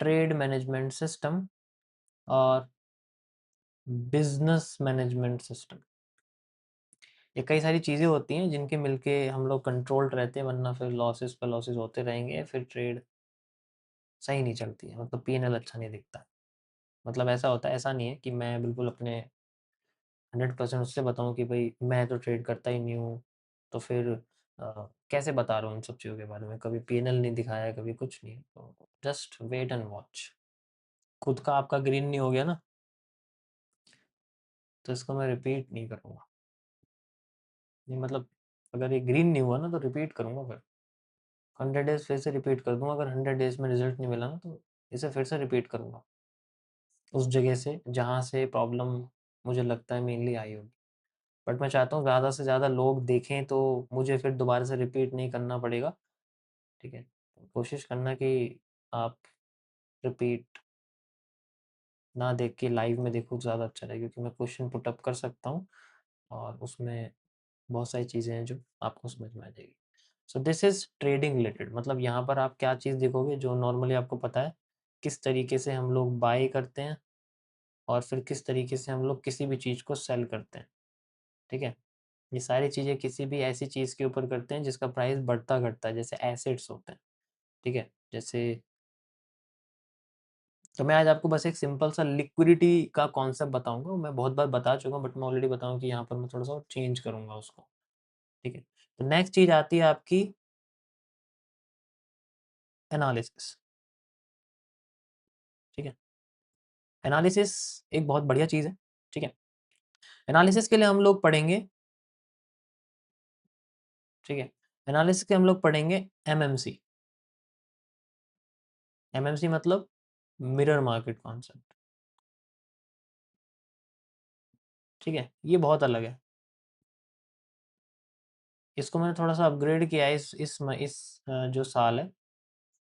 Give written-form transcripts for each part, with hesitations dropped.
Trade management system और business management system. ये कई सारी चीज़ें होती हैं जिनके मिलके हम लोग कंट्रोल्ड रहते हैं, वरना फिर लॉसेस पे लॉसेस होते रहेंगे, फिर ट्रेड सही नहीं चलती है, मतलब P&L अच्छा नहीं दिखता। मतलब ऐसा होता है, ऐसा नहीं है कि मैं बिल्कुल अपने 100% उससे बताऊँ कि भाई मैं तो ट्रेड करता ही नहीं हूँ, तो फिर कैसे बता रहा हूँ इन सब चीज़ों के बारे में, कभी P&L नहीं दिखाया है, कभी कुछ नहीं, तो जस्ट वेट एंड वॉच। खुद का आपका ग्रीन नहीं हो गया ना, तो इसको मैं रिपीट नहीं करूँगा। नहीं मतलब अगर ये ग्रीन नहीं हुआ ना तो रिपीट करूँगा, फिर 100 डेज़ फिर से रिपीट कर दूँगा, अगर 100 डेज़ में रिजल्ट नहीं मिला ना तो इसे फिर से रिपीट करूँगा उस जगह से जहाँ से प्रॉब्लम मुझे लगता है मेनली आई होगी। बट मैं चाहता हूँ ज़्यादा से ज़्यादा लोग देखें तो मुझे फिर दोबारा से रिपीट नहीं करना पड़ेगा, ठीक है? कोशिश करना कि आप रिपीट ना देख के लाइव में देखो, ज़्यादा अच्छा रहेगा, क्योंकि मैं क्वेश्चन पुट अप कर सकता हूँ और उसमें बहुत सारी चीज़ें हैं जो आपको समझ में आ जाएगी। So this is trading related, मतलब यहाँ पर आप क्या चीज़ देखोगे जो नॉर्मली आपको पता है, किस तरीके से हम लोग बाय करते हैं और फिर किस तरीके से हम लोग किसी भी चीज़ को सेल करते हैं, ठीक है? ये सारी चीज़ें किसी भी ऐसी चीज़ के ऊपर करते हैं जिसका प्राइस बढ़ता घटता है, जैसे एसेट्स होते हैं, ठीक है? जैसे तो मैं आज आपको बस एक सिंपल सा लिक्विडिटी का कॉन्सेप्ट बताऊँगा, मैं बहुत बार बता चुका हूँ, बट मैं ऑलरेडी बताऊँ कि यहाँ पर मैं थोड़ा-सा और चेंज करूँगा उसको, ठीक है? तो नेक्स्ट चीज़ आती है आपकी एनालिसिस, ठीक है? एनालिसिस एक बहुत बढ़िया चीज़ है, ठीक है? एनालिसिस के लिए हम लोग पढ़ेंगे, ठीक है? एनालिसिस के हम लोग पढ़ेंगे एमएमसी। एमएमसी मतलब मिरर मार्केट कॉन्सेप्ट, ठीक है? ये बहुत अलग है। इसको मैंने थोड़ा-सा अपग्रेड किया है जो साल है,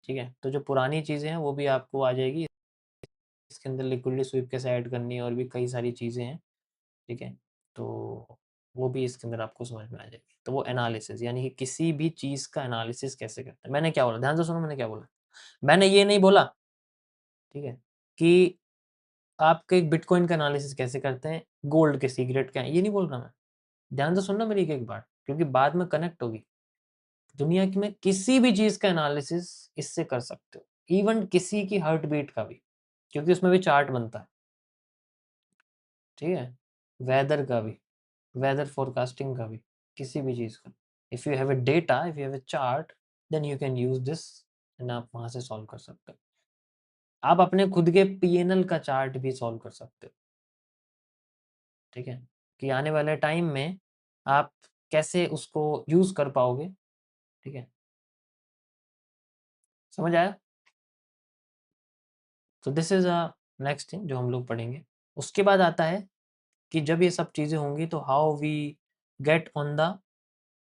ठीक है? तो जो पुरानी चीज़ें हैं वो भी आपको आ जाएगी। इसके अंदर लिक्विडिटी स्वीप कैसे ऐड करनी है और भी कई सारी चीज़ें हैं, ठीक है? तो वो भी इसके अंदर आपको समझ में आ जाएगी। तो वो एनालिसिस यानी कि किसी भी चीज़ का एनालिसिस कैसे करते हैं। मैंने क्या बोला? ध्यान से सुनो मैंने क्या बोला। मैंने ये नहीं बोला, ठीक है, कि आपके बिटकॉइन का एनालिसिस कैसे करते हैं, गोल्ड के सीक्रेट क्या हैं, ये नहीं बोल रहा मैं। ध्यान से सुनना मेरी एक-एक बात, क्योंकि बाद में कनेक्ट होगी। दुनिया की में किसी भी चीज़ का एनालिसिस इससे कर सकते हो, इवन किसी की हार्ट बीट का भी, क्योंकि उसमें भी चार्ट बनता है, ठीक है? वेदर का भी, वेदर फोरकास्टिंग का भी, किसी भी चीज़ का। If you have a data, if you have a chart, then you can use this and आप वहाँ से सॉल्व कर सकते हो। आप अपने खुद के P&L का चार्ट भी सॉल्व कर सकते हो, ठीक है? कि आने वाले टाइम में आप कैसे उसको यूज़ कर पाओगे, ठीक है? समझ आया? तो दिस इज़ नेक्स्ट थिंग जो हम लोग पढ़ेंगे। उसके बाद आता है कि जब ये सब चीज़ें होंगी तो how we get on the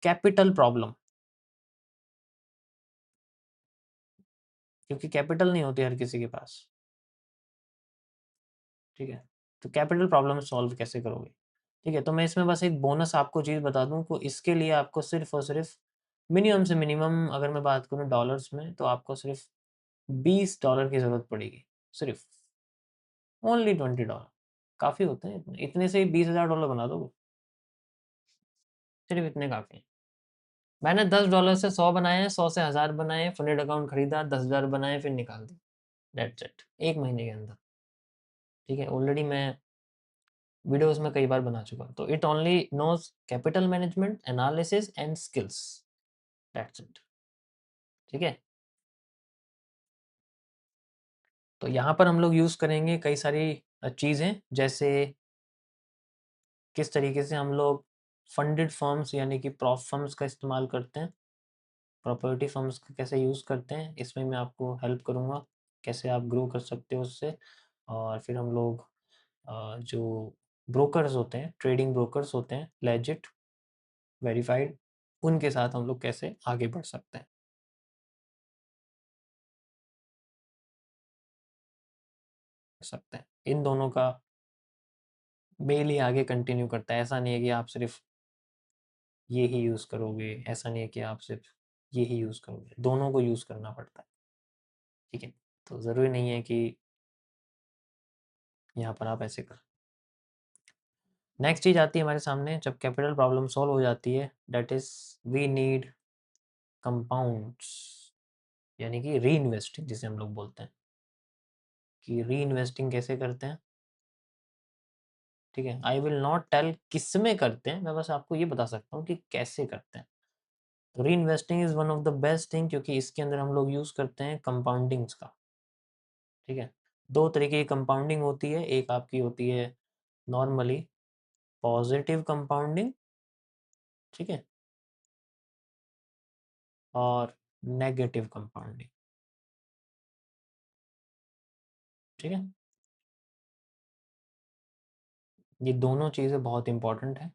capital problem, क्योंकि कैपिटल नहीं होती हर किसी के पास, ठीक है? तो कैपिटल प्रॉब्लम सॉल्व कैसे करोगे? ठीक है, तो मैं इसमें बस एक बोनस आपको चीज़ बता दूँ को इसके लिए आपको सिर्फ़ और सिर्फ़ मिनिमम से मिनिमम अगर मैं बात करूँ डॉलर्स में तो आपको सिर्फ़ $20 की ज़रूरत पड़ेगी, सिर्फ़ ओनली $20। काफ़ी होते हैं इतने, इतने से ही $20,000 बना दोगे, सिर्फ़ इतने काफ़ी हैं। मैंने $10 से 100 बनाए हैं, 100 से 1000 बनाए हैं, फंडेड अकाउंट खरीदा, 10,000 बनाए फिर निकाल दिए, दैट्स इट 1 महीने के अंदर, ठीक है? ऑलरेडी मैं वीडियोज़ में कई बार बना चुका हूँ। तो it only knows capital management, analysis and skills, that's it, ठीक है? तो यहाँ पर हम लोग यूज़ करेंगे कई सारी चीज़ें, जैसे किस तरीके से हम लोग फंडेड फर्म्स यानी कि प्रॉप फर्म्स का इस्तेमाल करते हैं, प्रॉपर्टी फर्म्स का कैसे यूज़ करते हैं, इसमें मैं आपको हेल्प करूँगा, कैसे आप ग्रो कर सकते हो उससे। और फिर हम लोग जो ब्रोकर्स होते हैं, ट्रेडिंग ब्रोकर्स होते हैं, लेजिट, वेरिफाइड, उनके साथ हम लोग कैसे आगे बढ़ सकते हैं, इन दोनों का मेल ही आगे कंटिन्यू करता है। ऐसा नहीं है कि आप सिर्फ़ ये ही यूज़ करोगे, ऐसा नहीं है कि आप सिर्फ़ ये ही यूज़ करोगे, दोनों को यूज़ करना पड़ता है, ठीक है? तो ज़रूरी नहीं है कि यहाँ पर आप ऐसे करें। नेक्स्ट चीज़ आती है हमारे सामने जब कैपिटल प्रॉब्लम सॉल्व हो जाती है, that is we need compounds, यानी कि री इन्वेस्टिंग जिसे हम लोग बोलते हैं कि री इन्वेस्टिंग कैसे करते हैं। ठीक है, आई विल नॉट टेल किस में करते हैं, मैं बस आपको ये बता सकता हूँ कि कैसे करते हैं। तो री investing is one of the best thing, क्योंकि इसके अंदर हम लोग यूज़ करते हैं कंपाउंडिंग्स का। ठीक है, दो तरीके की कंपाउंडिंग होती है, एक आपकी होती है नॉर्मली पॉजिटिव कंपाउंडिंग, ठीक है, और नेगेटिव कंपाउंडिंग। ठीक है, ये दोनों चीज़ें बहुत इंपॉर्टेंट है,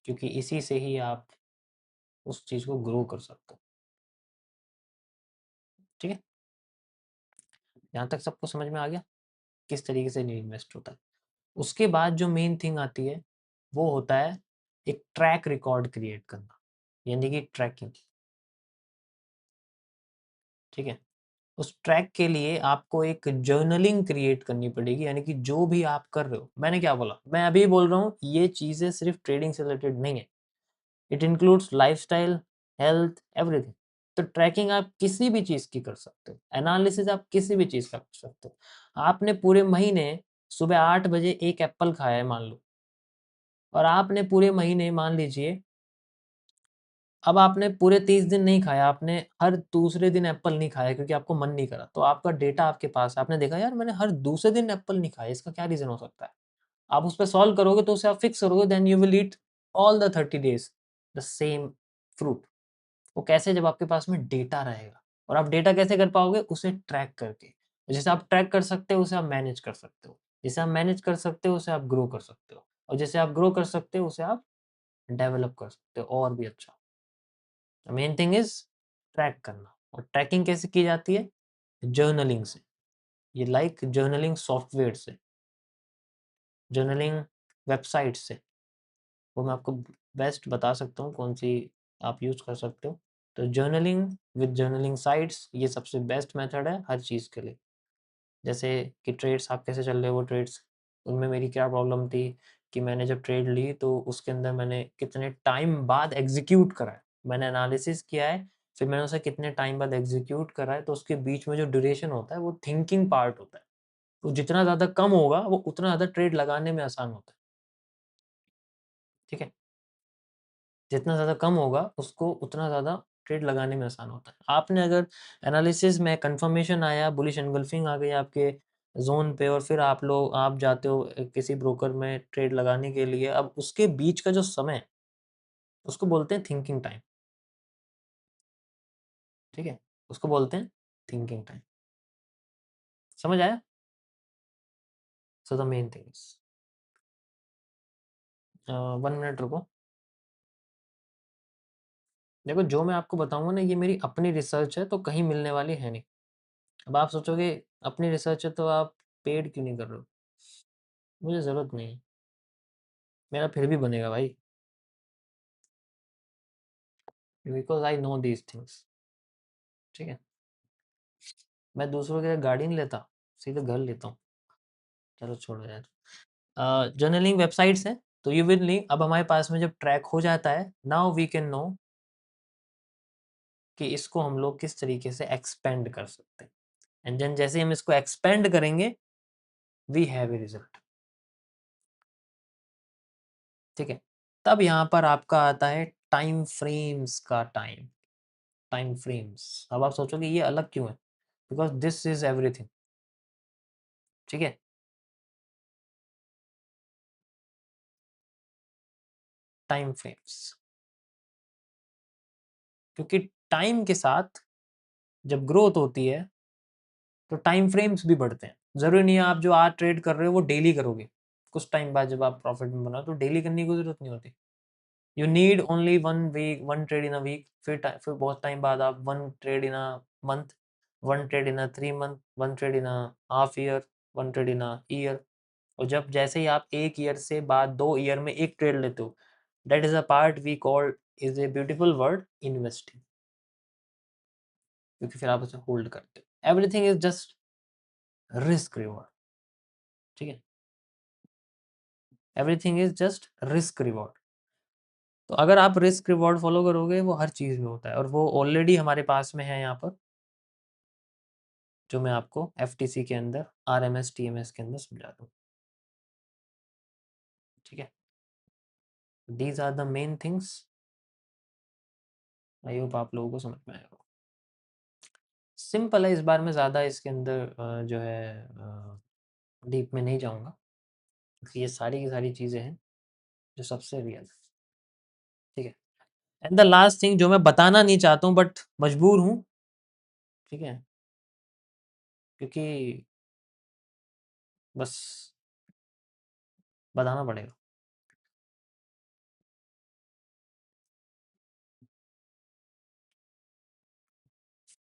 क्योंकि इसी से ही आप उस चीज़ को ग्रो कर सकते हो। ठीक है, यहाँ तक सबको समझ में आ गया किस तरीके से री इन्वेस्ट होता है। उसके बाद जो मेन थिंग आती है वो होता है एक ट्रैक रिकॉर्ड क्रिएट करना, यानी कि ट्रैकिंग। ठीक है, उस ट्रैक के लिए आपको एक जर्नलिंग क्रिएट करनी पड़ेगी, यानी कि जो भी आप कर रहे हो, मैंने क्या बोला, मैं अभी बोल रहा हूँ ये चीज़ें सिर्फ ट्रेडिंग से रिलेटेड नहीं है, it includes lifestyle, health, everything. तो ट्रैकिंग आप किसी भी चीज़ की कर सकते हो, एनालिसिस आप किसी भी चीज़ का कर सकते हो। आपने पूरे महीने सुबह 8 बजे एक एप्पल खाया है मान लो, और आपने पूरे महीने मान लीजिए, अब आपने पूरे 30 दिन नहीं खाया, आपने हर दूसरे दिन एप्पल नहीं खाया क्योंकि आपको मन नहीं करा, तो आपका डेटा आपके पास है, आपने देखा यार मैंने हर दूसरे दिन एप्पल नहीं खाया, इसका क्या रीज़न हो सकता है। आप उस पे सॉल्व करोगे तो उसे आप फिक्स करोगे, then you will eat all the 30 days the same fruit. वो कैसे, जब आपके पास में डेटा रहेगा। और आप डेटा कैसे कर पाओगे, उसे ट्रैक करके। जैसे आप ट्रैक कर सकते हो उसे आप मैनेज कर सकते हो, जिसे आप मैनेज कर सकते हो उसे आप ग्रो कर सकते हो, और जैसे आप ग्रो कर सकते हो उसे आप डेवलप कर सकते हो और भी अच्छा। मेन थिंग इज ट्रैक करना। और ट्रैकिंग कैसे की जाती है, जर्नलिंग से। ये लाइक जर्नलिंग सॉफ्टवेयर से, जर्नलिंग वेबसाइट से, वो मैं आपको बेस्ट बता सकता हूँ कौन सी आप यूज़ कर सकते हो। तो जर्नलिंग विद जर्नलिंग साइट्स ये सबसे बेस्ट मेथड है हर चीज़ के लिए। जैसे कि ट्रेड्स आप कैसे चल रहे हो, वो ट्रेड्स उनमें मेरी क्या प्रॉब्लम थी कि मैंने जब ट्रेड ली तो उसके अंदर मैंने कितने टाइम बाद एग्जीक्यूट करा है, मैंने एनालिसिस किया है, फिर मैंने उसे कितने टाइम बाद एग्जीक्यूट करा है, तो उसके बीच में जो ड्यूरेशन होता है वो थिंकिंग पार्ट होता है। तो जितना ज़्यादा कम होगा वो उतना ज़्यादा ट्रेड लगाने में आसान होता है। ठीक है, जितना ज़्यादा कम होगा उसको उतना ज़्यादा ट्रेड लगाने में आसान होता है। आपने अगर एनालिसिस में कंफर्मेशन आया, बुलिश एनगल्फिंग आ गई आपके ज़ोन पे, और फिर आप जाते हो किसी ब्रोकर में ट्रेड लगाने के लिए, अब उसके बीच का जो समय है उसको बोलते हैं थिंकिंग टाइम। ठीक है, उसको बोलते हैं थिंकिंग टाइम। समझ आया? So the main thing is 1 minute रुको। देखो जो मैं आपको बताऊंगा ना ये मेरी अपनी रिसर्च है, तो कहीं मिलने वाली है नहीं। अब आप सोचोगे अपनी रिसर्च है तो आप पेड क्यों नहीं कर रहे हो। मुझे ज़रूरत नहीं है, मेरा फिर भी बनेगा भाई, because I know these things. ठीक है? मैं दूसरों के लिए गाड़ी नहीं लेता, सीधे घर लेता हूँ। चलो छोड़ो यार। जर्नलिंग वेबसाइट्स हैं, तो यू विल नी, अब हमारे पास में जब ट्रैक हो जाता है, नाउ वी कैन नो कि इसको हम लोग किस तरीके से एक्सपेंड कर सकते हैं। एंड देन जैसे ही हम इसको एक्सपेंड करेंगे, वी हैव ए रिजल्ट। ठीक है? तब यहाँ पर आपका आता है टाइम फ्रेम्स का टाइम। टाइम फ्रेम्स, अब आप सोचोगे ये अलग क्यों है? Because this is everything. ठीक है? टाइम फ्रेम्स, क्योंकि टाइम के साथ जब ग्रोथ होती है तो टाइम फ्रेम्स भी बढ़ते हैं। ज़रूरी नहीं है आप जो आज ट्रेड कर रहे हो वो डेली करोगे। कुछ टाइम बाद जब आप प्रॉफिट में बनाओ तो डेली करने की ज़रूरत नहीं होती। You need only 1 trade in a week, फिर बहुत टाइम बाद आप 1 trade in a month, 1 trade in a 3 month, 1 trade in a half year, 1 trade in a year. और जब जैसे ही आप 1 ईयर से बाद 2 ईयर में 1 ट्रेड लेते हो, that is a part we call, is a beautiful word, investing. क्योंकि फिर आप उसे होल्ड करते हो। Everything is just risk reward, ठीक है, everything is just risk reward. तो अगर आप रिस्क रिवॉर्ड फॉलो करोगे वो हर चीज़ में होता है, और वो ऑलरेडी हमारे पास में है यहाँ पर, जो मैं आपको एफटीसी के अंदर आरएमएस टीएमएस के अंदर समझा दूँ, ठीक है। These are the main things. I hope आप लोगों को समझ में आएगा। सिंपल है, इस बार मैं ज़्यादा इसके अंदर जो है डीप में नहीं जाऊँगा, क्योंकि ये सारी की सारी चीज़ें हैं जो सबसे रियल है, ठीक है। एंड द लास्ट थिंग जो मैं बताना नहीं चाहता हूँ बट मजबूर हूँ, ठीक है, क्योंकि बस बताना पड़ेगा।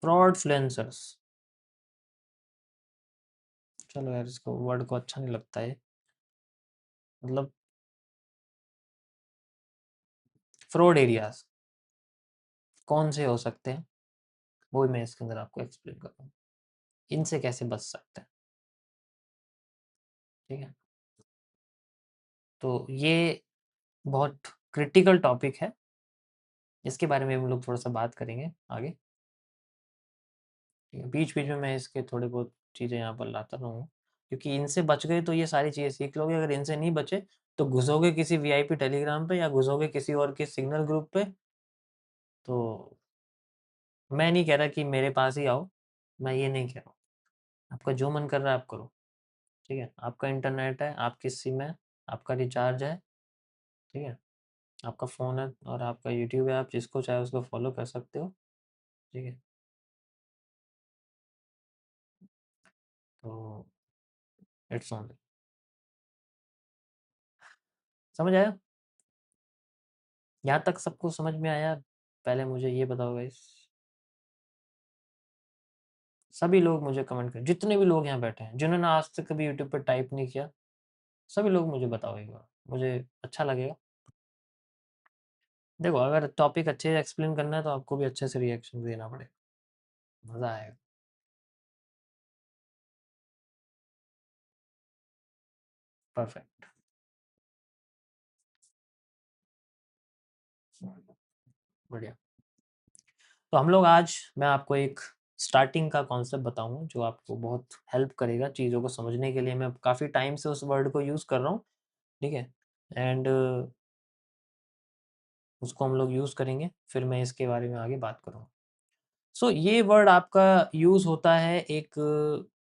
फ्रॉडफ्लुएंसर्स, चलो यार इसको वर्ड को अच्छा नहीं लगता है, मतलब फ्रॉड एरियाज कौन से हो सकते हैं, वो मैं इसके अंदर आपको एक्सप्लेन कर रहा हूँ, इनसे कैसे बच सकते हैं, ठीक है। तो ये बहुत क्रिटिकल टॉपिक है, इसके बारे में हम लोग थोड़ा सा बात करेंगे आगे, ठीक है। बीच बीच में मैं इसके थोड़े बहुत चीज़ें यहाँ पर लाता रहूँगा, क्योंकि इनसे बच गए तो ये सारी चीज़ें सीख लोगे, अगर इनसे नहीं बचे तो घुसोगे किसी वीआईपी टेलीग्राम पे या घुसोगे किसी और के सिग्नल ग्रुप पे। तो मैं नहीं कह रहा कि मेरे पास ही आओ, मैं ये नहीं कह रहा हूँ, आपका जो मन कर रहा है आप करो, ठीक है। आपका इंटरनेट है, आपकी सिम है, आपका रिचार्ज है, ठीक है, आपका फ़ोन है और आपका यूट्यूब है, आप जिसको चाहे उसको फॉलो कर सकते हो, ठीक है। तो इट्स ऑन, समझ आया? यहाँ तक सबको समझ में आया? पहले मुझे ये बताओ गाइस, सभी लोग मुझे कमेंट करें, जितने भी लोग यहाँ बैठे हैं जिन्होंने आज तक कभी यूट्यूब पर टाइप नहीं किया, सभी लोग मुझे बताओ एक बार, मुझे अच्छा लगेगा। देखो अगर टॉपिक अच्छे से एक्सप्लेन करना है तो आपको भी अच्छे से रिएक्शन देना पड़ेगा, मज़ा आएगा। परफेक्ट, बढ़िया। तो हम लोग आज, मैं आपको एक स्टार्टिंग का कॉन्सेप्ट बताऊंगा जो आपको बहुत हेल्प करेगा चीज़ों को समझने के लिए। मैं काफ़ी टाइम से उस वर्ड को यूज़ कर रहा हूँ, ठीक है, एंड उसको हम लोग यूज़ करेंगे, फिर मैं इसके बारे में आगे बात करूँगा। सो ये वर्ड आपका यूज़ होता है एक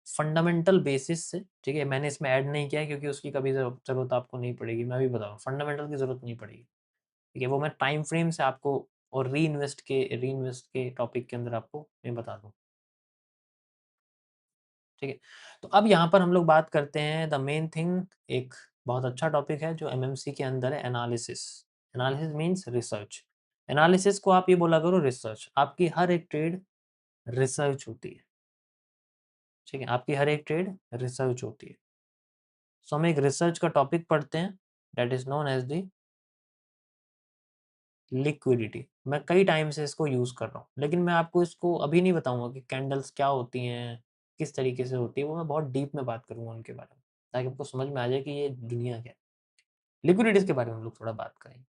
फंडामेंटल बेसिस से, ठीक है। मैंने इसमें ऐड नहीं किया है क्योंकि उसकी कभी ज़रूरत आपको नहीं पड़ेगी, मैं भी बताऊँ फंडामेंटल की ज़रूरत नहीं पड़ेगी, ठीक है। वो मैं टाइम फ्रेम से आपको और री इन्वेस्ट के टॉपिक के अंदर आपको मैं बता दूँ, ठीक है। तो अब यहाँ पर हम लोग बात करते हैं द मेन थिंग, एक बहुत अच्छा टॉपिक है जो एमएमसी के अंदर है, analysis. Analysis means research. Analysis को आप ये बोला करो रिसर्च, आपकी हर एक ट्रेड रिसर्च होती है, ठीक है, आपकी हर एक ट्रेड रिसर्च होती है। सो हम एक रिसर्च का टॉपिक पढ़ते हैं, that is known as the liquidity. मैं कई टाइम से इसको यूज कर रहा हूँ, लेकिन मैं आपको इसको अभी नहीं बताऊंगा कि कैंडल्स क्या होती हैं, किस तरीके से होती है, वो मैं बहुत डीप में बात करूंगा उनके बारे में, ताकि आपको समझ में आ जाए कि ये दुनिया क्या है। लिक्विडिटीज के बारे में हम लोग थोड़ा बात करेंगे,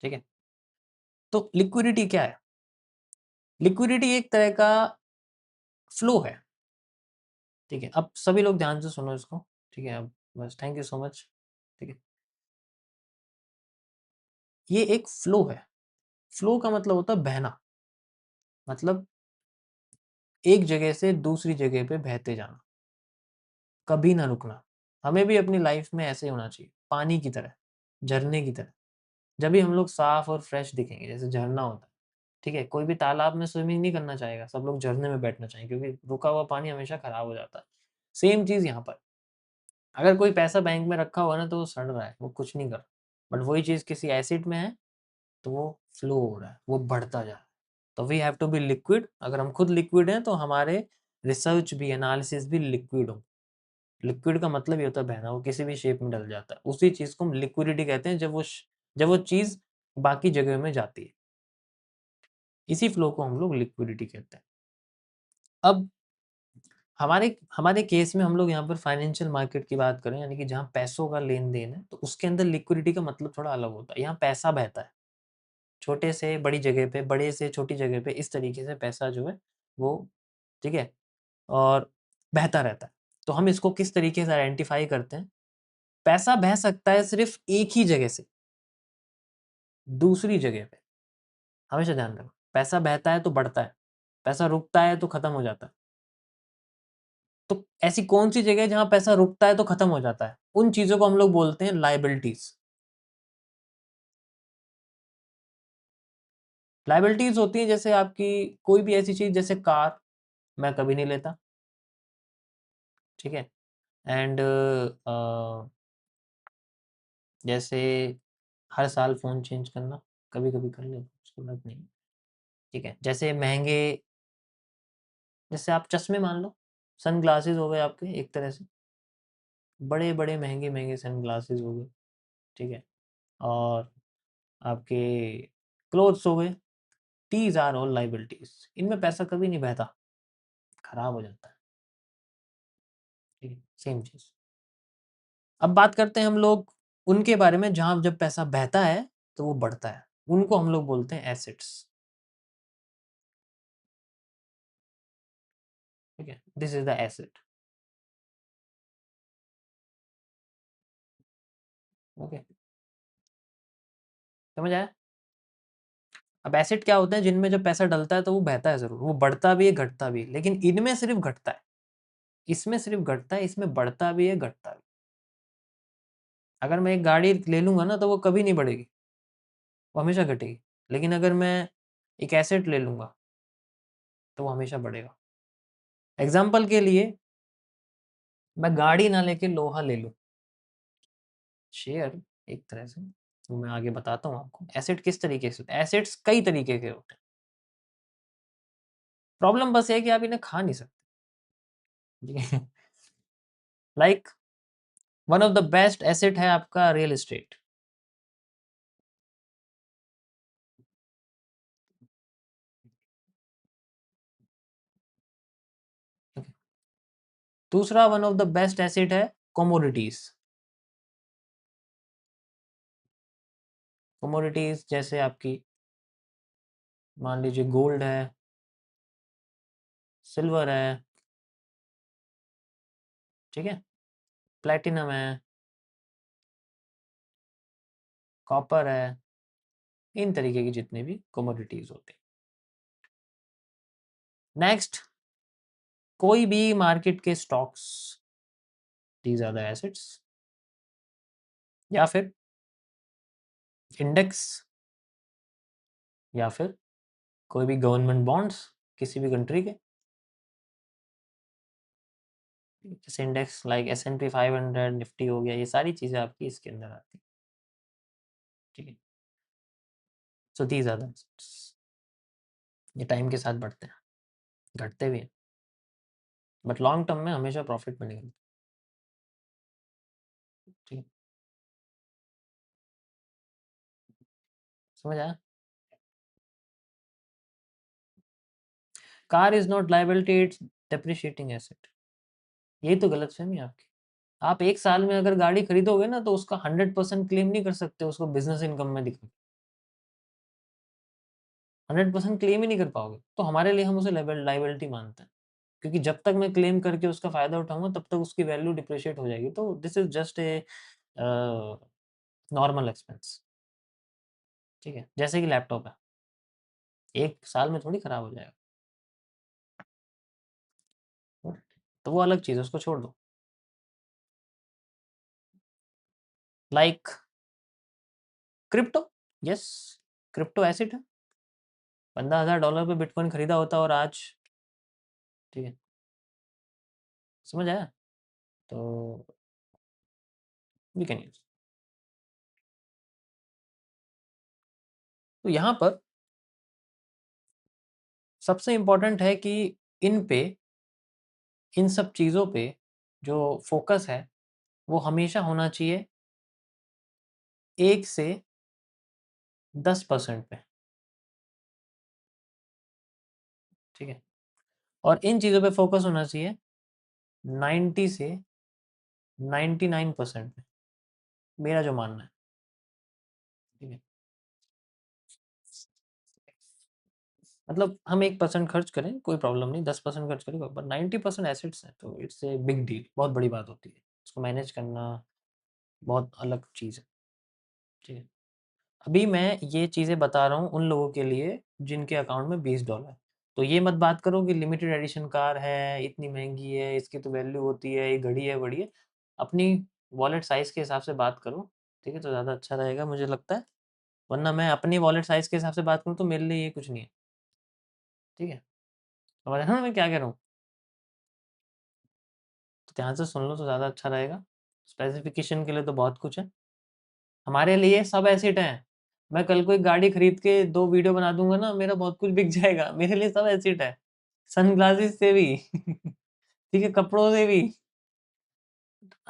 ठीक है। तो लिक्विडिटी क्या है? लिक्विडिटी एक तरह का फ्लो है, ठीक है। अब सभी लोग ध्यान से सुनो इसको, ठीक है। अब बस थैंक यू सो मच, ठीक है। ये एक फ्लो है, फ्लो का मतलब होता है बहना, मतलब एक जगह से दूसरी जगह पे बहते जाना, कभी ना रुकना। हमें भी अपनी लाइफ में ऐसे ही होना चाहिए, पानी की तरह, झरने की तरह। जब भी हम लोग साफ और फ्रेश दिखेंगे, जैसे झरना होता है, ठीक है। कोई भी तालाब में स्विमिंग नहीं करना चाहेगा, सब लोग झरने में बैठना चाहेंगे, क्योंकि रुका हुआ पानी हमेशा खराब हो जाता है। सेम चीज़ यहाँ पर, अगर कोई पैसा बैंक में रखा हुआ है ना तो वो सड़ रहा है, वो कुछ नहीं कर रहा, बट वही चीज़ किसी एसिड में है तो वो फ्लो हो रहा है, वो बढ़ता जा रहा है। तो we have to be liquid. अगर हम खुद लिक्विड हैं तो हमारे रिसर्च भी, एनालिसिस भी लिक्विड हो। लिक्विड का मतलब ये होता है बहना, वो किसी भी शेप में डल जाता है। उसी चीज़ को हम लिक्विडिटी कहते हैं, जब वो चीज़ बाकी जगह में जाती है। इसी फ्लो को हम लोग लिक्विडिटी कहते हैं। अब हमारे हमारे केस में हम लोग यहाँ पर फाइनेंशियल मार्केट की बात करें, यानी कि जहाँ पैसों का लेन-देन है, तो उसके अंदर लिक्विडिटी का मतलब थोड़ा अलग होता है। यहाँ पैसा बहता है, छोटे से बड़ी जगह पे, बड़े से छोटी जगह पे, इस तरीके से पैसा जो है वो, ठीक है? और बहता रहता है। तो हम इसको किस तरीके से आइडेंटिफ़ाई करते हैं? पैसा बह सकता है सिर्फ़ एक ही जगह से, दूसरी जगह पे। हमेशा ध्यान रखना, पैसा बहता है तो बढ़ता है, पैसा रुकता है तो खत्म हो जाता है। तो ऐसी कौन-सी जगह है जहाँ पैसा रुकता है तो खत्म हो जाता है? उन चीज़ों को हम लोग बोलते हैं लायबिलिटीज़। लायबिलिटीज़ होती हैं जैसे आपकी कोई भी ऐसी चीज़, जैसे कार मैं कभी नहीं लेता, ठीक है? एंड जैसे हर साल फ़ोन चेंज करना, कभी-कभी कर लेता हूँ, उसकी बात नहीं है, ठीक है? जैसे महँगे, जैसे आप चश्मे मान लो, सनग्लासेस हो गए आपके एक तरह से, बड़े-बड़े, महँगे-महँगे सनग्लासेस हो गए, ठीक है? और आपके क्लोथ्स हो गए, दीज़ आर ऑल लायबिलिटीज़। इनमें पैसा कभी नहीं बहता, खराब हो जाता है, ठीक है? सेम चीज़। अब बात करते हैं हम लोग उनके बारे में जहाँ जब पैसा बहता है, तो वो बढ़ता है। उनको हम लोग बोलते हैं एसेट्स, ठीक है? This is the asset, okay? समझ आया? अब एसेट क्या होते हैं जिनमें जब पैसा डलता है तो वो बहता है ज़रूर, वो बढ़ता भी है, घटता भी है, लेकिन इनमें सिर्फ़ घटता है, इसमें सिर्फ़ घटता है, इसमें बढ़ता भी है, घटता भी। अगर मैं एक गाड़ी ले लूँगा ना तो वो कभी नहीं बढ़ेगी, वो हमेशा घटेगी। लेकिन अगर मैं एक एसेट ले लूँगा, तो वो हमेशा बढ़ेगा। एग्ज़ाम्पल के लिए मैं गाड़ी ना लेके लोहा ले लूँ, शेयर एक तरह से, तो मैं आगे बताता हूँ आपको। एसेट किस तरीके से होते हैं, एसेट्स कई तरीके के होते हैं। प्रॉब्लम बस ये है कि आप इन्हें खा नहीं सकते, ठीक है? Like one of the best asset है आपका रियल एस्टेट, ओके? दूसरा one of the best asset है कमोडिटीज़। कमोडिटीज़ जैसे आपकी मान लीजिए गोल्ड है, सिल्वर है, ठीक है? प्लैटिनम है, कॉपर है, इन तरीके की जितने भी कमोडिटीज़ होते हैं। नेक्स्ट, कोई भी मार्केट के stocks, these are the assets, या फिर इंडेक्स, या फिर कोई भी गवर्नमेंट बॉन्ड्स किसी भी कंट्री के, जैसे इंडेक्स लाइक S&P 500, निफ्टी हो गया, ये सारी चीज़ें आपकी इसके अंदर आती हैं, ठीक है? सो दीज़ आर द एसेट्स। ये टाइम के साथ बढ़ते हैं, घटते भी हैं, बट लॉन्ग टर्म में हमेशा प्रॉफिट में निकलते हैं, ठीक है? समझ आया? Car is not liability, it's depreciating asset. यही तो गलतफ़हमी है आपकी। आप 1 साल में अगर गाड़ी खरीदोगे ना तो उसका 100% क्लेम नहीं कर सकते उसको बिज़नेस इनकम में दिखा, 100% क्लेम ही नहीं कर पाओगे। तो हमारे लिए हम उसे लायबिलिटी मानते हैं। क्योंकि जब तक मैं क्लेम करके उसका फ़ायदा उठाऊँगा तब तक उसकी वैल्यू डिप्रिशिएट हो जाएगी। तो this is just a a, normal expense, ठीक है? जैसे कि लैपटॉप है, 1 साल में थोड़ी खराब हो जाएगा। तो वो अलग चीज़ है, उसको छोड़ दो। Like crypto, yes, crypto asset है। $15,000 पे बिटकॉइन खरीदा होता और आज, ठीक है, समझ आया? तो वी कैन यूज़। तो यहाँ पर सबसे इम्पोर्टेंट है कि इन पे, इन सब चीज़ों पे जो फ़ोकस है, वो हमेशा होना चाहिए 1 से 10% पे, ठीक है? और इन चीज़ों पे फ़ोकस होना चाहिए 90 से 99% में, मेरा जो मानना है। ठीक है, मतलब हम 1% खर्च करें कोई प्रॉब्लम नहीं, 10% खर्च करें, पर 90% एसेट्स हैं तो इट्स ए बिग डील, बहुत बड़ी बात होती है। इसको मैनेज करना बहुत अलग चीज़ है। ठीक है, अभी मैं ये चीज़ें बता रहा हूँ उन लोगों के लिए जिनके अकाउंट में $20। तो ये मत बात करो कि लिमिटेड एडिशन कार है, इतनी महंगी है, इसकी तो वैल्यू होती है, ये घड़ी है बड़ी है। अपनी वॉलेट साइज़ के हिसाब से बात करो, ठीक है, तो ज़्यादा अच्छा रहेगा मुझे लगता है। वरना मैं अपनी वॉलेट साइज़ के हिसाब से बात करूँ तो मेरे लिए ये कुछ नहीं है। ठीक है, समझ रहे हो ना मैं क्या कह रहा हूँ? तो ध्यान से सुन लो तो ज़्यादा अच्छा रहेगा। स्पेसिफिकेशन के लिए तो बहुत कुछ है, हमारे लिए सब एसेट हैं। मैं कल को एक गाड़ी खरीद के 2 वीडियो बना दूँगा ना, मेरा बहुत कुछ बिक जाएगा। मेरे लिए सब एसेट है। सनग्लासेस से भी ठीक है, कपड़ों से भी।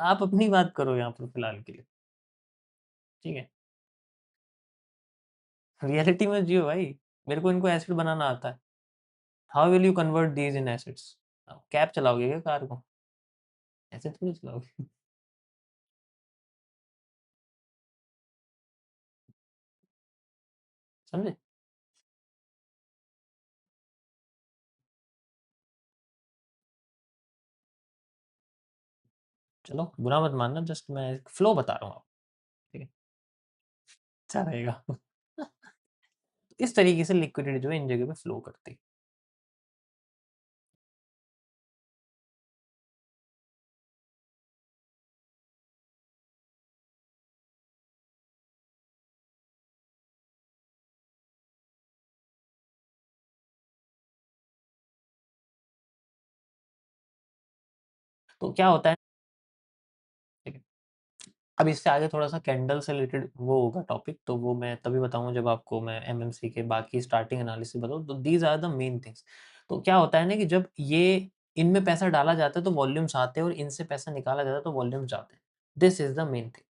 आप अपनी बात करो यहाँ पर फिलहाल के लिए, ठीक है? रियलिटी में जियो भाई, मेरे को इनको एसेट बनाना आता है। How will you convert these in assets? Cab चलाओगे क्या कार को? ऐसे थोड़ी चलाओगे, समझे? चलो बुरा मत मानना, जस्ट मैं एक फ्लो बता रहा हूँ आपको, ठीक है? अच्छा रहेगा। इस तरीके से लिक्विडिटी जो है इन जगह पे फ्लो करती है। तो क्या होता है, ठीक है? अब इससे आगे थोड़ा-सा कैंडल से रिलेटेड वो होगा टॉपिक, तो वो मैं तभी बताऊँगा जब आपको मैं एमएमसी के बाकी स्टार्टिंग एनालिसिस बताऊँ, तो these are the main things. तो क्या होता है ना कि जब ये इनमें पैसा डाला जाता है तो वॉल्यूम्स आते हैं और इनसे पैसा निकाला जाता है तो वॉल्यूम्स जाते हैं। This is the main thing,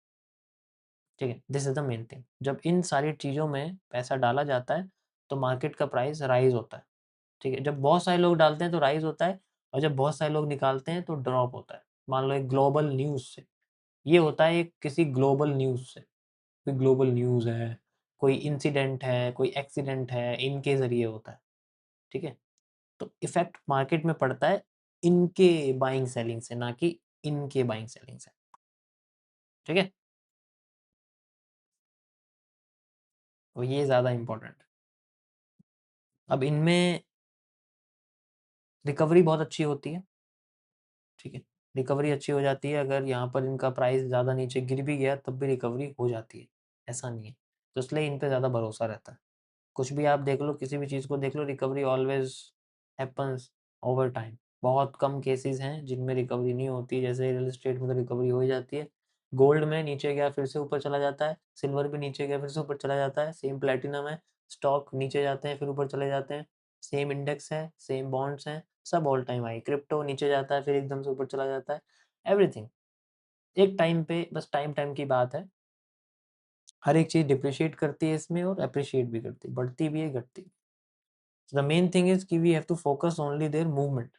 ठीक है? This is the main thing. जब इन सारी चीज़ों में पैसा डाला जाता है, तो मार्केट का प्राइस राइज़ होता है, ठीक है? जब बहुत सारे लोग डालते हैं तो राइज़ होता है और जब बहुत सारे लोग निकालते हैं तो ड्रॉप होता है। मान लो एक ग्लोबल न्यूज़ से, ये होता है एक किसी ग्लोबल न्यूज़ से। कोई ग्लोबल न्यूज़ है, कोई इंसिडेंट है, कोई एक्सीडेंट है, इनके ज़रिए होता है, ठीक है? तो इफ़ेक्ट मार्केट में पड़ता है इनके बाइंग सेलिंग से, ना कि इनके बाइंग सेलिंग से, ठीक है? तो ये ज़्यादा इम्पोर्टेंट है। अब इनमें रिकवरी बहुत अच्छी होती है, ठीक है? रिकवरी अच्छी हो जाती है, अगर यहाँ पर इनका प्राइस ज़्यादा नीचे गिर भी गया तब भी रिकवरी हो जाती है, ऐसा नहीं है। तो इसलिए इन पे ज़्यादा भरोसा रहता है। कुछ भी आप देख लो, किसी भी चीज़ को देख लो, recovery always happens over time. बहुत कम केसेज़ हैं जिनमें रिकवरी नहीं होती, जैसे रियल एस्टेट में तो रिकवरी हो ही जाती है। गोल्ड में नीचे गया फिर से ऊपर चला जाता है, सिल्वर भी नीचे गया फिर से ऊपर चला जाता है, सेम प्लैटिनम है, स्टॉक नीचे जाते हैं फिर ऊपर चले जाते हैं, सेम इंडेक्स है, सेम बॉन्ड्स हैं, सब ऑल टाइम हाई। क्रिप्टो नीचे जाता है फिर एकदम से ऊपर चला जाता है, एवरीथिंग। एक टाइम पे बस टाइम की बात है। हर एक चीज़ डिप्रिशिएट करती है इसमें और एप्रिशिएट भी करती है, बढ़ती भी है, घटती भी है। द मेन थिंग इज़ कि we have to focus only their movement.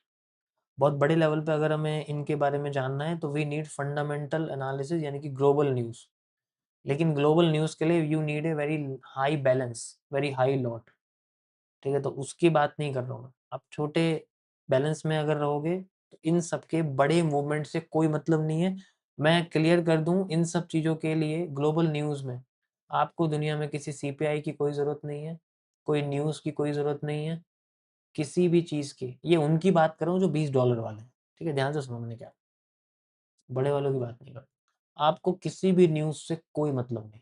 बहुत बड़े लेवल पे अगर हमें इनके बारे में जानना है तो वी नीड फंडामेंटल एनालिसिस, यानी कि ग्लोबल न्यूज़। लेकिन ग्लोबल न्यूज़ के लिए you need a very high balance, very high lot, ठीक है? तो उसकी बात नहीं कर रहा हूँ मैं। आप छोटे बैलेंस में अगर रहोगे तो इन सब के बड़े मूवमेंट से कोई मतलब नहीं है। मैं क्लियर कर दूँ, इन सब चीज़ों के लिए ग्लोबल न्यूज़ में आपको दुनिया में किसी सीपीआई की कोई ज़रूरत नहीं है, कोई न्यूज़ की कोई ज़रूरत नहीं है, किसी भी चीज़ की। ये उनकी बात कर रहा हूँ जो $20 वाले हैं, ठीक है? ध्यान से सुनो मैंने क्या, बड़े वालों की बात नहीं कर रहा। आपको किसी भी न्यूज़ से कोई मतलब नहीं।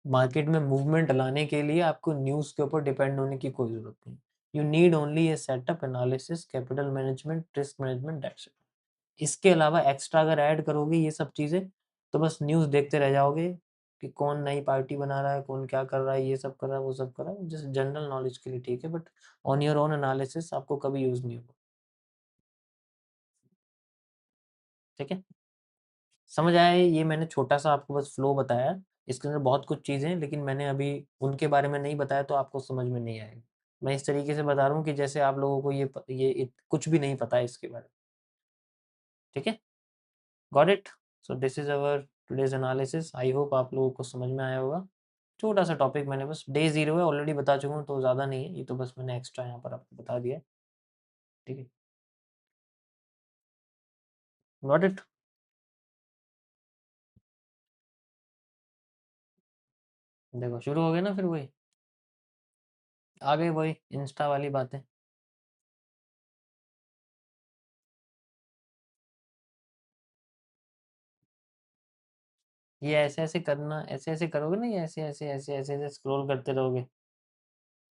मार्केट में मूवमेंट लाने के लिए आपको न्यूज़ के ऊपर डिपेंड होने की कोई ज़रूरत नहीं। You need only A setup, analysis, capital management, risk management, that's it. इसके अलावा एक्स्ट्रा अगर ऐड करोगे ये सब चीज़ें, तो बस न्यूज़ देखते रह जाओगे कि कौन नई पार्टी बना रहा है, कौन क्या कर रहा है, ये सब कर रहा है, वो सब कर रहा है। जस्ट जनरल नॉलेज के लिए ठीक है, but on your own analysis आपको कभी यूज़ नहीं होगा, ठीक है? समझ आया ये मैंने छोटा-सा आपको बस फ्लो बताया। इसके अंदर बहुत कुछ चीज़ें हैं, लेकिन मैंने अभी उनके बारे में नहीं बताया तो आपको समझ में नहीं आएगा। मैं इस तरीके से बता रहा हूँ कि जैसे आप लोगों को ये कुछ भी नहीं पता है इसके बारे में। ठीक है, got it. So this is our today's analysis. I hope आप लोगों को समझ में आया होगा। छोटा सा टॉपिक मैंने बस डे 0 है ऑलरेडी बता चुका हूँ, तो ज़्यादा नहीं है, ये तो बस मैंने एक्स्ट्रा यहाँ पर आपको बता दिया है। ठीक है, गॉट इट। देखो शुरू हो गया ना, फिर वही आ गई वही इंस्टा वाली बातें। ये ऐसे ऐसे करना, ऐसे ऐसे करोगे ना, ये ऐसे ऐसे ऐसे ऐसे ऐसे स्क्रॉल करते रहोगे।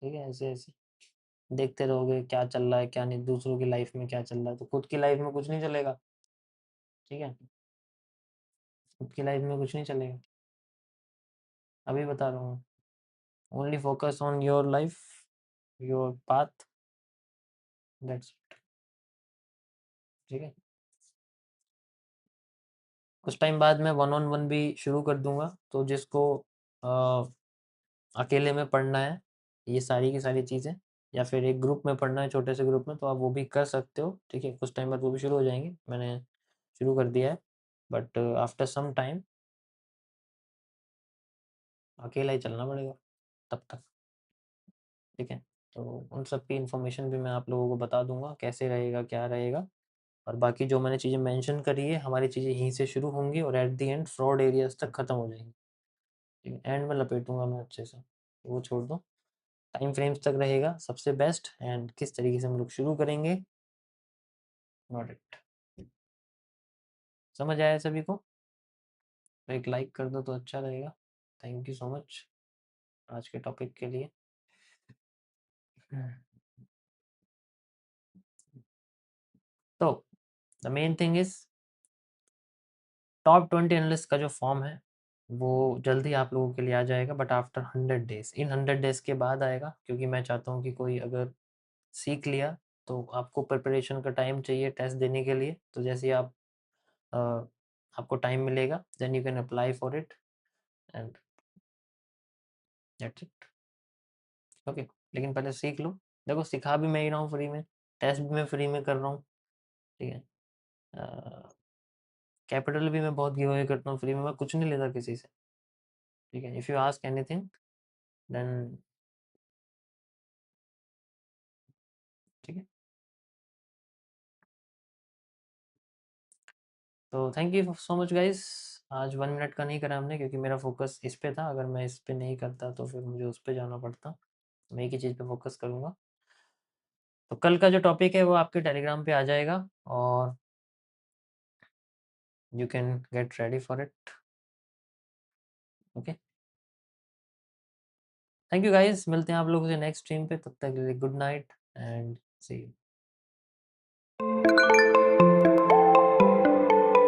ठीक है, ऐसे ऐसे देखते रहोगे क्या चल रहा है क्या नहीं, दूसरों की लाइफ में क्या चल रहा है, तो खुद की लाइफ में कुछ नहीं चलेगा। ठीक है, खुद की लाइफ में कुछ नहीं चलेगा, अभी बता रहा हूँ। Only focus on your life, your path, that's it. ठीक है, कुछ टाइम बाद मैं वन ऑन वन भी शुरू कर दूंगा, तो जिसको अकेले में पढ़ना है ये सारी की सारी चीज़ें, या फिर एक ग्रुप में पढ़ना है छोटे से ग्रुप में, तो आप वो भी कर सकते हो। ठीक है, कुछ टाइम बाद वो भी शुरू हो जाएंगे, मैंने शुरू कर दिया है, बट आफ्टर सम टाइम अकेला ही चलना पड़ेगा तब तक। ठीक है, तो उन सब की इन्फॉर्मेशन भी मैं आप लोगों को बता दूंगा कैसे रहेगा क्या रहेगा। और बाकी जो मैंने चीज़ें मेंशन करी है, हमारी चीज़ें यहीं से शुरू होंगी और at the end fraud areas तक ख़त्म हो जाएंगी। ठीक है, एंड में लपेटूंगा मैं अच्छे से, तो वो छोड़ दो। टाइम फ्रेम्स तक रहेगा सबसे बेस्ट, एंड किस तरीके से हम लोग शुरू करेंगे, नॉट इट। समझ आया सभी को? तो एक लाइक कर दो तो अच्छा रहेगा। थैंक यू सो मच आज के टॉपिक के लिए। तो the main thing is, top 20 analyst का जो फॉर्म है वो जल्दी आप लोगों के लिए आ जाएगा, but after 100 days. In 100 days के बाद आएगा, क्योंकि मैं चाहता हूँ कि कोई अगर सीख लिया, तो आपको प्रिपरेशन का टाइम चाहिए टेस्ट देने के लिए, तो जैसे ही आप अ, आपको टाइम मिलेगा, then you can apply for it, and that's it. Okay, लेकिन पहले सीख लो। देखो सिखा भी मैं ही रहा हूँ फ्री में, टेस्ट भी मैं फ्री में कर रहा हूँ। ठीक है, कैपिटल भी मैं बहुत गिव अवे करता हूँ फ्री में, मैं कुछ नहीं लेता किसी से। ठीक है, if you ask anything then, ठीक है। तो thank you so much guys. आज 1 मिनट का नहीं करा हमने, क्योंकि मेरा फोकस इस पे था, अगर मैं इस पे नहीं करता तो फिर मुझे उस पे जाना पड़ता। मैं एक ही चीज़ पे फोकस करूँगा। तो कल का जो टॉपिक है वो आपके टेलीग्राम पे आ जाएगा, और you can get ready for it. Okay, thank you guys, मिलते हैं आप लोगों से नेक्स्ट स्ट्रीम पे, तब तक के लिए good night and see you.